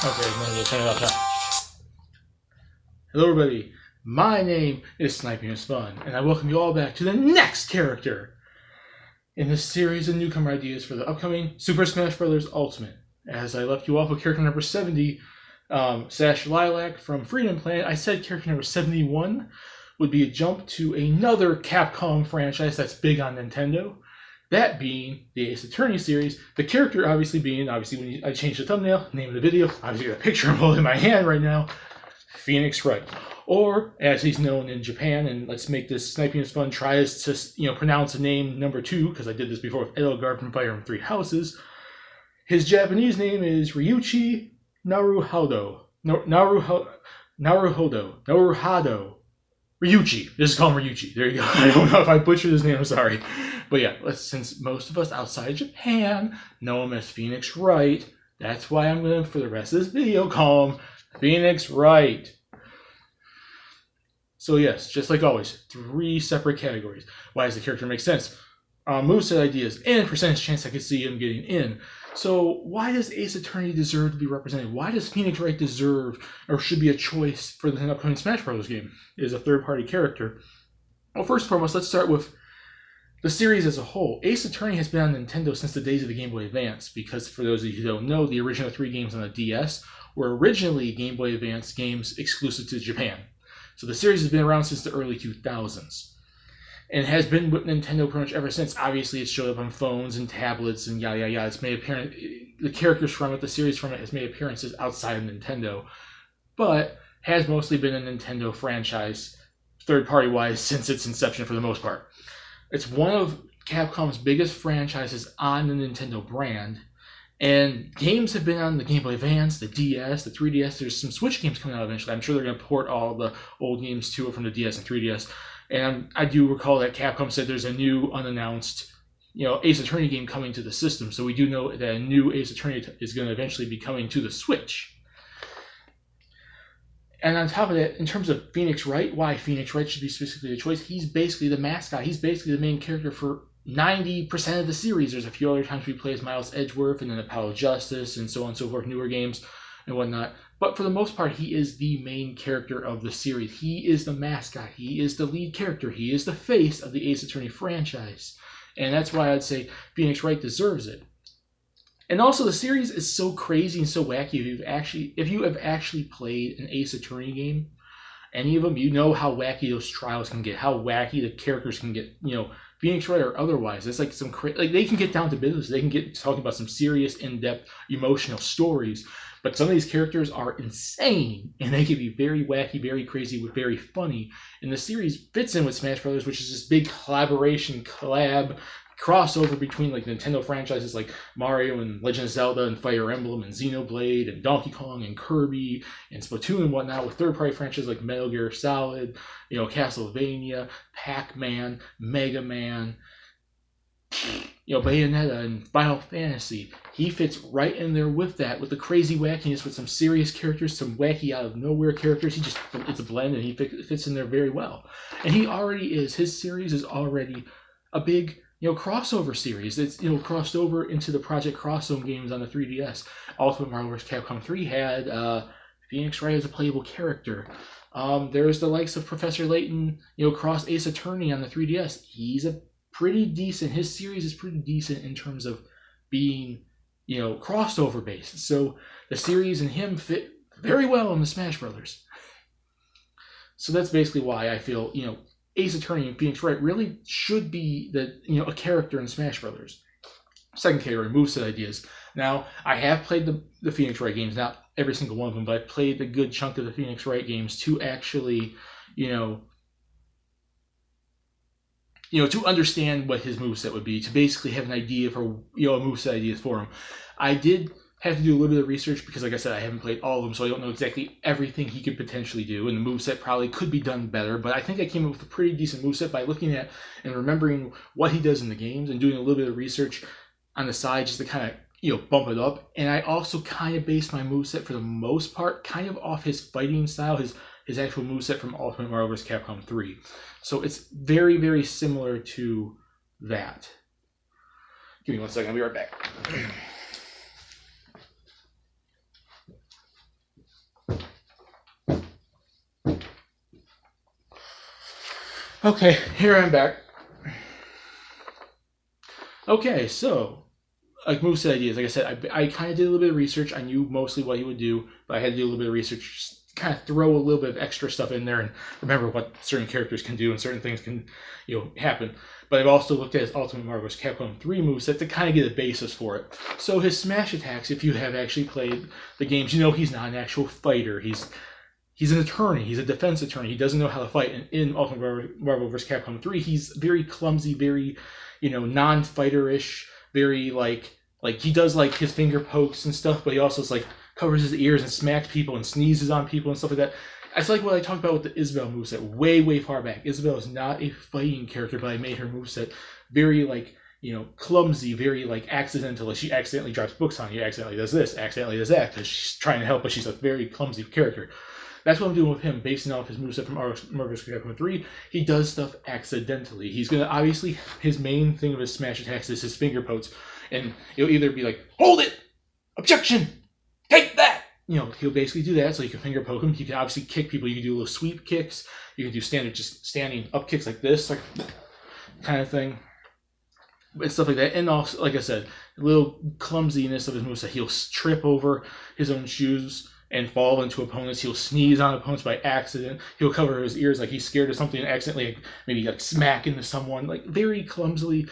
Okay, then turn it off now. Hello everybody, my name is Sniping is Fun, and I welcome you all back to the next character in this series of Newcomer ideas for the upcoming Super Smash Bros. Ultimate. As I left you off with character number 70, Sash Lilac from Freedom Planet, I said character number 71 would be a jump to another Capcom franchise that's big on Nintendo. That being the Ace Attorney series. The character obviously being, when I changed the thumbnail, name of the video, obviously got a picture of him in my hand right now, Phoenix Wright. Or, as he's known in Japan, and let's make this Sniping is Fun, tries to pronounce the name number 2, because I did this before with Edelgard from Fire and Three Houses. His Japanese name is Ryuichi Naruhodo. Naruhodo. Ryuichi. Just call him Ryuichi. There you go. I don't know if I butchered his name, I'm sorry. But yeah, since most of us outside Japan know him as Phoenix Wright, that's why I'm going to, for the rest of this video, call him Phoenix Wright. So yes, just like always, 3 separate categories. Why does the character make sense? Moveset ideas and percentage chance I could see him getting in. So why does Ace Attorney deserve to be represented? Why does Phoenix Wright deserve, or should be a choice for the upcoming Smash Bros. Game? It is a third-party character. Well, first and foremost, let's start with the series as a whole. Ace Attorney has been on Nintendo since the days of the Game Boy Advance, because for those of you who don't know, the original 3 games on the DS were originally Game Boy Advance games exclusive to Japan. So the series has been around since the early 2000s. And has been with Nintendo pretty much ever since. Obviously, it's showed up on phones and tablets and yada yada yada. It's made appearance. The characters from it, the series from it, has made appearances outside of Nintendo, but has mostly been a Nintendo franchise, third-party wise, since its inception for the most part. It's one of Capcom's biggest franchises on the Nintendo brand, and games have been on the Game Boy Advance, the DS, the 3DS. There's some Switch games coming out eventually. I'm sure they're going to port all the old games to it from the DS and 3DS. And I do recall that Capcom said there's a new unannounced, Ace Attorney game coming to the system. So we do know that a new Ace Attorney is going to eventually be coming to the Switch. And on top of that, in terms of Phoenix Wright, why Phoenix Wright should be specifically the choice, he's basically the mascot. He's basically the main character for 90% of the series. There's a few other times we play as Miles Edgeworth and then Apollo Justice and so on and so forth, newer games and whatnot. But for the most part, he is the main character of the series. He is the mascot. He is the lead character. He is the face of the Ace Attorney franchise. And that's why I'd say Phoenix Wright deserves it. And also, the series is so crazy and so wacky. If you have actually played an Ace Attorney game, any of them, you know how wacky those trials can get, how wacky the characters can get, Phoenix Wright or otherwise. It's like they can get down to business. They can get talking about some serious, in-depth, emotional stories. But some of these characters are insane, and they can be very wacky, very crazy, very funny. And the series fits in with Smash Bros., which is this big collab, crossover between like Nintendo franchises like Mario and Legend of Zelda and Fire Emblem and Xenoblade and Donkey Kong and Kirby and Splatoon and whatnot, with third-party franchises like Metal Gear Solid, Castlevania, Pac-Man, Mega Man, Bayonetta and Final Fantasy. He fits right in there with that, with the crazy wackiness, with some serious characters, some wacky out of nowhere characters. It's a blend, and he fits in there very well. And his series is already a big, crossover series. It's, crossed over into the Project Cross Zone games on the 3DS. Ultimate Marvel vs. Capcom 3 had Phoenix Wright as a playable character. There's the likes of Professor Layton, cross Ace Attorney on the 3DS. He's a pretty decent. His series is pretty decent in terms of being, crossover based. So the series and him fit very well in the Smash Brothers. So that's basically why I feel, Ace Attorney and Phoenix Wright really should be a character in Smash Brothers. Second category, moveset ideas. Now, I have played the Phoenix Wright games, not every single one of them, but I've played a good chunk of the Phoenix Wright games to actually, to understand what his moveset would be, to basically have an idea for, a moveset ideas for him. I did have to do a little bit of research because, like I said, I haven't played all of them, so I don't know exactly everything he could potentially do, and the moveset probably could be done better, but I think I came up with a pretty decent moveset by looking at and remembering what he does in the games and doing a little bit of research on the side just to kind of, bump it up. And I also kind of based my moveset for the most part kind of off his fighting style, his actual moveset from Ultimate Marvel vs. Capcom 3. So it's very, very similar to that. Give me 1 second, I'll be right back. Okay, here I'm back. Okay, so like moveset ideas, like I said, I kind of did a little bit of research. I knew mostly what he would do, but I had to do a little bit of research, just kind of throw a little bit of extra stuff in there and remember what certain characters can do and certain things can, happen. But I've also looked at his Ultimate Marvel vs. Capcom 3 moveset to kind of get a basis for it. So his smash attacks, if you have actually played the games, he's not an actual fighter. He's an attorney. He's a defense attorney. He doesn't know how to fight. And in Ultimate Marvel vs. Capcom 3, he's very clumsy, very, non-fighter-ish, very like he does like his finger pokes and stuff, but he also like covers his ears and smacks people and sneezes on people and stuff like that. It's like what I talked about with the Isabel moveset way far back. Isabel is not a fighting character, but I made her moveset very clumsy, very accidental. Like she accidentally drops books on you, accidentally does this, accidentally does that, because she's trying to help, but she's a very clumsy character. That's what I'm doing with him, basing off his moveset from Marvel vs. Capcom 3. He does stuff accidentally. He's going to, obviously, his main thing of his smash attacks is his finger pokes. And he'll either be like, hold it! Objection! Take that! He'll basically do that, so you can finger poke him. You can obviously kick people. You can do little sweep kicks. You can do just standing up kicks like this, like kind of thing. And stuff like that. And also, like I said, a little clumsiness of his moveset. He'll trip over his own shoes and fall into opponents. He'll sneeze on opponents by accident. He'll cover his ears like he's scared of something and accidentally maybe smack into someone, very clumsily,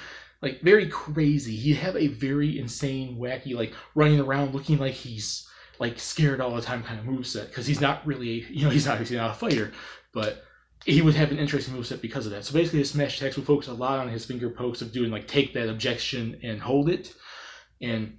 very crazy. He have a very insane, wacky, running around looking like he's scared all the time kind of moveset, because he's not really, he's obviously not a fighter, but he would have an interesting moveset because of that. So basically his smash attacks will focus a lot on his finger pokes of doing take that objection and hold it, and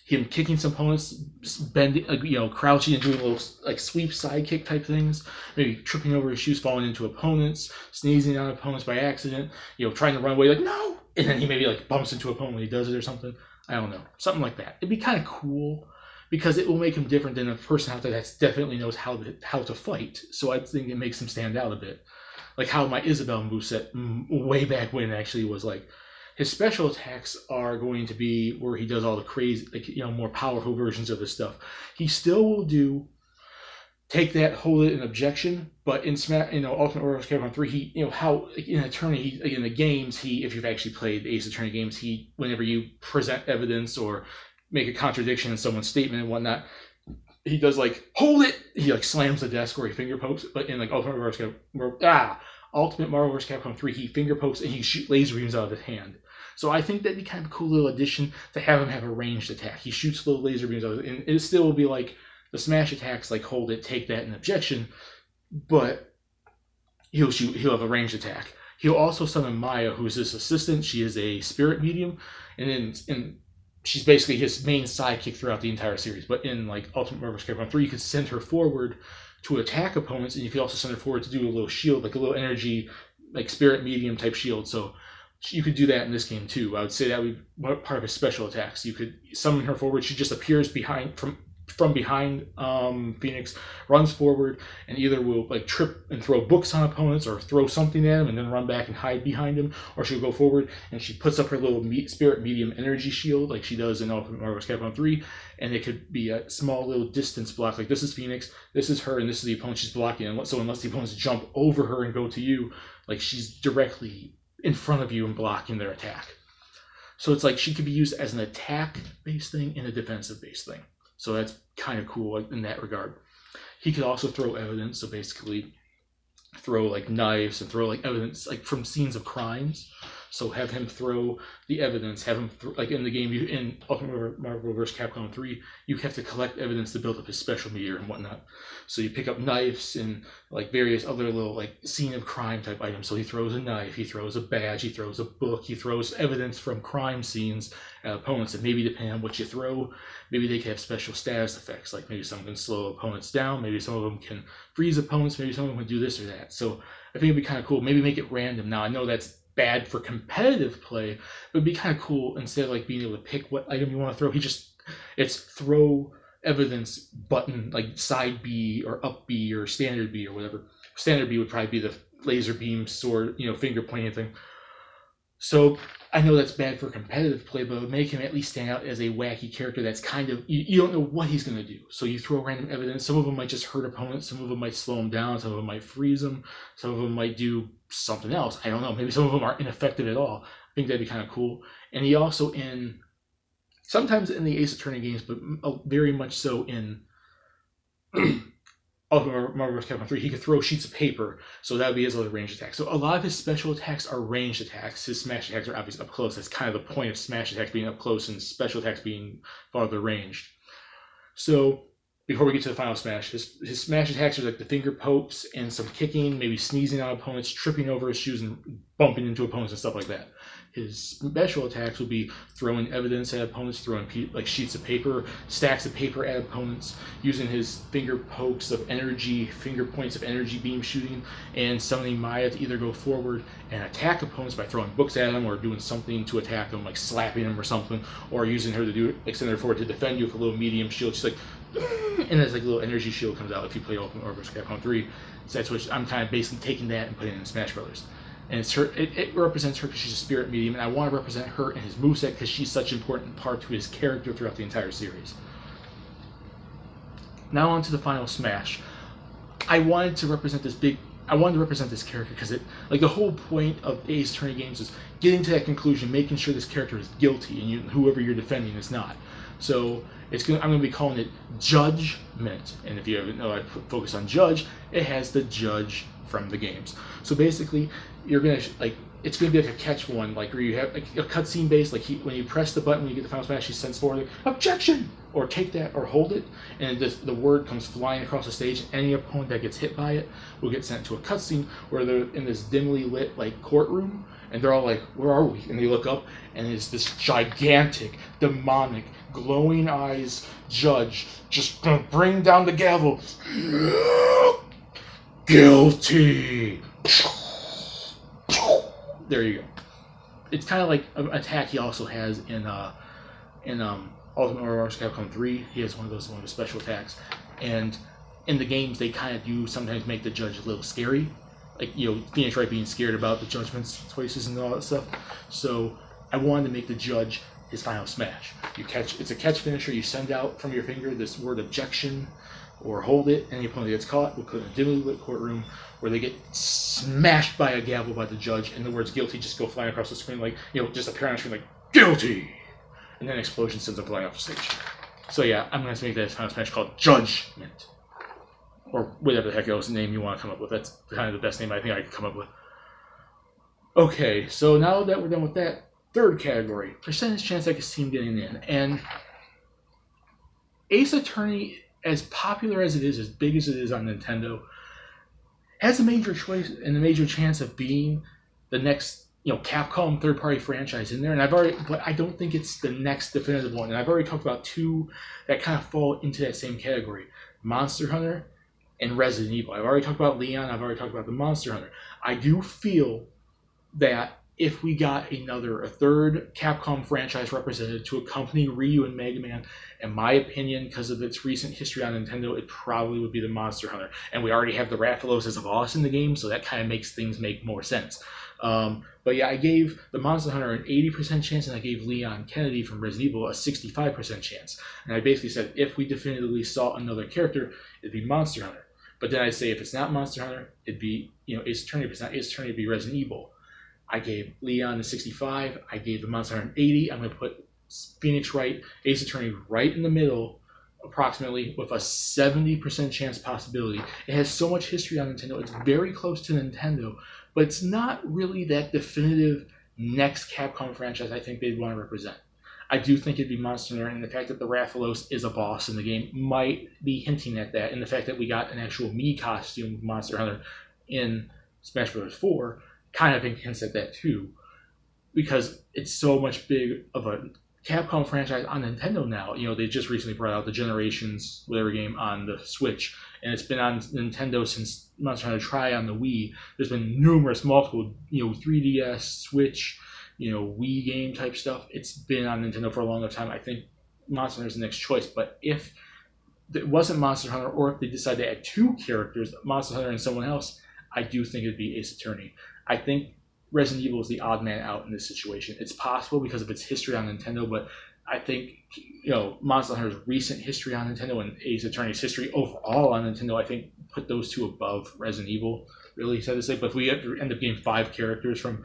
him kicking some opponents, bending, crouching and doing little sweep side kick type things, maybe tripping over his shoes, falling into opponents, sneezing on opponents by accident, trying to run away no, and then he maybe bumps into an opponent when he does it or something. I don't know, something like that. It'd be kind of cool because it will make him different than a person out there that definitely knows how to fight. So I think it makes him stand out a bit, like how my Isabel moveset way back when actually was His special attacks are going to be where he does all the crazy, more powerful versions of this stuff. He still will take that, hold it, an objection, but in Ultimate Warrior Capcom 3, he, how in Attorney, in the games, if you've actually played the Ace Attorney games, whenever you present evidence or make a contradiction in someone's statement and whatnot, he does hold it. He slams the desk or he finger pokes. But in Ultimate Marvel vs. Capcom 3, he finger pokes and he shoots laser beams out of his hand. So I think that'd be kind of a cool little addition to have him have a ranged attack. He shoots little laser beams out of it, and it still will be the smash attacks, hold it, take that, and objection, but he'll have a ranged attack. He'll also summon Maya, who is his assistant. She is a spirit medium, and she's basically his main sidekick throughout the entire series. But in Ultimate Marvel vs. Capcom 3, you could send her forward to attack opponents, and you could also send her forward to do a little shield, a little energy, spirit medium type shield. So you could do that in this game too. I would say that would be part of his special attacks. You could summon her forward. She just appears from behind Phoenix, runs forward, and either will trip and throw books on opponents or throw something at him and then run back and hide behind him, or she'll go forward and she puts up her little spirit medium energy shield like she does in Ultimate Marvel vs. Capcom 3, and it could be a small little distance block. This is Phoenix, this is her, and this is the opponent she's blocking. And so unless the opponents jump over her and go to you, she's directly in front of you and blocking their attack. So it's she could be used as an attack-based thing and a defensive-based thing. So that's kind of cool in that regard. He could also throw evidence, so basically throw knives and throw evidence from scenes of crimes. So have him throw the evidence, have him in the game, in Ultimate Marvel vs. Capcom 3, you have to collect evidence to build up his special meter and whatnot. So you pick up knives and various other little scene of crime type items. So he throws a knife, he throws a badge, he throws a book, he throws evidence from crime scenes at opponents. And maybe depending on what you throw, maybe they can have special status effects. Maybe some can slow opponents down, maybe some of them can freeze opponents, maybe some of them can do this or that. So I think it'd be kind of cool. Maybe make it random. Now I know that's bad for competitive play, but it'd be kind of cool instead of being able to pick what item you want to throw. It's throw evidence button, side B or up B or standard B or whatever. Standard B would probably be the laser beam sword, finger pointing thing. So I know that's bad for competitive play, but it would make him at least stand out as a wacky character that's kind of, you don't know what he's going to do. So you throw random evidence. Some of them might just hurt opponents. Some of them might slow them down. Some of them might freeze them. Some of them might do something else. I don't know. Maybe some of them are ineffective at all. I think that'd be kind of cool. And he also sometimes in the Ace Attorney games, but very much so in Ultimate Marvel vs. Capcom 3, he could throw sheets of paper, so that would be his other ranged attack. So a lot of his special attacks are ranged attacks. His smash attacks are obviously up close. That's kind of the point of smash attacks being up close and special attacks being farther ranged. So before we get to the final smash, his smash attacks are like the finger pokes and some kicking, maybe sneezing on opponents, tripping over his shoes and bumping into opponents and stuff like that. His special attacks would be throwing evidence at opponents, throwing like sheets of paper, stacks of paper at opponents, using his finger pokes of energy, finger points of energy beam shooting, and summoning Maya to either go forward and attack opponents by throwing books at them or doing something to attack them, like slapping them or something, or using her to do extend her forward to defend you with a little medium shield. She's like, and there's like a little energy shield comes out if you play Ultimate Marvel vs. Capcom 3. So that's what I'm kind of basically taking that and putting it in Smash Brothers. And it's her. It represents her because she's a spirit medium, and I want to represent her in his moveset because she's such an important part to his character throughout the entire series. Now on to the final smash. I wanted to represent this character because the whole point of Ace Attorney games is getting to that conclusion, making sure this character is guilty, and whoever you're defending is not. So I'm going to be calling it Judgment, and if you haven't know, I focus on Judge. It has the Judge from the games. So basically, you're gonna it's gonna be like a catch one, like where you have like a cutscene based, like when you press the button when you get the final smash, he sends forward like, objection, or take that, or hold it, and the word comes flying across the stage. Any opponent that gets hit by it will get sent to a cutscene where they're in this dimly lit like courtroom, and they're all like, where are we? And they look up, and it's this gigantic, demonic, glowing eyes judge just gonna bring down the gavel. Guilty. There you go. It's kind of like an attack he also has in Ultimate Marvel vs. Capcom 3. He has one of the special attacks, and in the games they kind of do sometimes make the judge a little scary, like Phoenix Wright being scared about the judgment's choices and all that stuff. So I wanted to make the judge his final smash. It's a catch finisher. You send out from your finger this word objection or hold it, and the opponent gets caught. We'll put in a dimly lit courtroom where they get smashed by a gavel by the judge, and the words guilty just go flying across the screen, like, just appear on the screen like, guilty! And then an explosion sends them flying off the stage. So yeah, I'm going to make that final smash called Judgment. Or whatever the heck else name you want to come up with. That's kind of the best name I think I could come up with. Okay, so now that we're done with that, third category, percentage chance I could see him getting in. And Ace Attorney, as popular as it is, as big as it is on Nintendo, has a major choice and a major chance of being the next, Capcom third-party franchise in there. And but I don't think it's the next definitive one. And I've already talked about two that kind of fall into that same category: Monster Hunter and Resident Evil. I've already talked about Leon. I've already talked about the Monster Hunter. I do feel that if we got a third Capcom franchise represented to accompany Ryu and Mega Man, in my opinion, because of its recent history on Nintendo, it probably would be the Monster Hunter. And we already have the Rathalos as a boss in the game, so that kind of makes things make more sense. But yeah, I gave the Monster Hunter an 80% chance, and I gave Leon Kennedy from Resident Evil a 65% chance. And I basically said if we definitively saw another character, it'd be Monster Hunter. But then I say if it's not Monster Hunter, it'd be Ace Attorney. If it's not Ace Attorney, it'd be Resident Evil. I gave Leon a 65. I gave the Monster Hunter an 80. I'm going to put Phoenix Wright, Ace Attorney right in the middle, approximately, with a 70% chance possibility. It has so much history on Nintendo. It's very close to Nintendo, but it's not really that definitive next Capcom franchise I think they'd want to represent. I do think it'd be Monster Hunter, and the fact that the Rathalos is a boss in the game might be hinting at that, and the fact that we got an actual Mii costume of Monster Hunter in Smash Bros. 4 kind of hints at that too, because it's so much big of a Capcom franchise on Nintendo now. They just recently brought out the Generations whatever game on the Switch, and it's been on Nintendo since Monster Hunter Tri on the Wii. There's been multiple 3DS, Switch, Wii game type stuff. It's been on Nintendo for a long time. I think Monster Hunter is the next choice, but if it wasn't Monster Hunter, or if they decide to add two characters, Monster Hunter and someone else, I do think it'd be Ace Attorney. I think Resident Evil is the odd man out in this situation. It's possible because of its history on Nintendo, but I think, Monster Hunter's recent history on Nintendo and Ace Attorney's history overall on Nintendo, I think, put those two above Resident Evil, really, sad to say. But if we end up getting 5 characters from,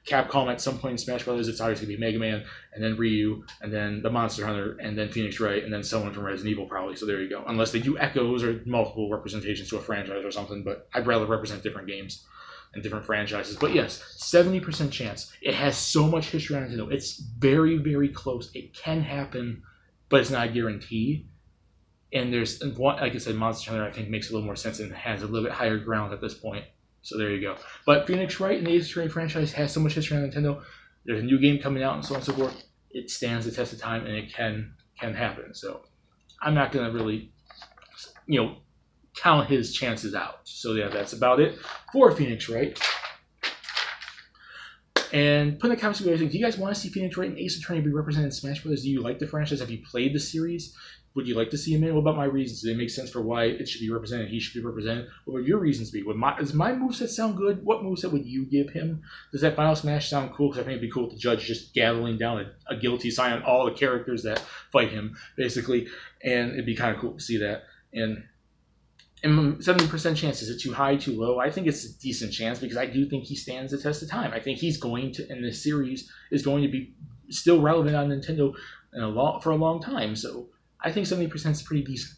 Capcom at some point in Smash Brothers, it's obviously going to be Mega Man, and then Ryu, and then the Monster Hunter, and then Phoenix Wright, and then someone from Resident Evil, probably. So there you go. Unless they do echoes or multiple representations to a franchise or something, but I'd rather represent different games and different franchises. But yes, 70% chance. It has so much history on Nintendo. It's very, very close. It can happen, but it's not a guarantee. And there's, like I said, Monster Hunter, I think, makes a little more sense and has a little bit higher ground at this point. So there you go. But Phoenix Wright and the Ace Attorney franchise has so much history on Nintendo. There's a new game coming out and so on and so forth. It stands the test of time, and it can happen. So I'm not going to really, count his chances out. So yeah, that's about it for Phoenix Wright. And put in the comments below, do you guys want to see Phoenix Wright and Ace Attorney be represented in Smash Brothers? Do you like the franchise? Have you played the series? Would you like to see him in? What about my reasons? Do they make sense for why it should be represented? He should be represented. What would your reasons be? Does my moveset sound good? What moveset would you give him? Does that Final Smash sound cool? Because I think it'd be cool to judge just gathering down a guilty sign on all the characters that fight him, basically. And it'd be kind of cool to see that. And 70% chance, is it too high, too low? I think it's a decent chance because I do think he stands the test of time. I think he's going to, in this series, is going to be still relevant on Nintendo for a long time. So I think 70% is pretty decent.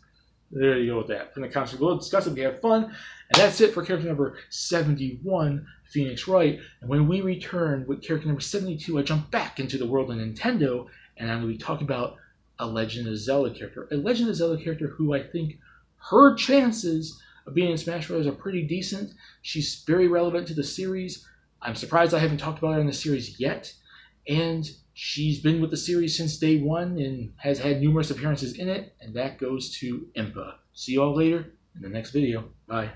There you go with that. In the comments below, discuss it, we have fun. And that's it for character number 71, Phoenix Wright. And when we return with character number 72, I jump back into the world of Nintendo, and I'm going to be talking about a Legend of Zelda character. A Legend of Zelda character who I think her chances of being in Smash Bros. Are pretty decent. She's very relevant to the series. I'm surprised I haven't talked about her in the series yet. And she's been with the series since day one and has had numerous appearances in it. And that goes to Impa. See you all later in the next video. Bye.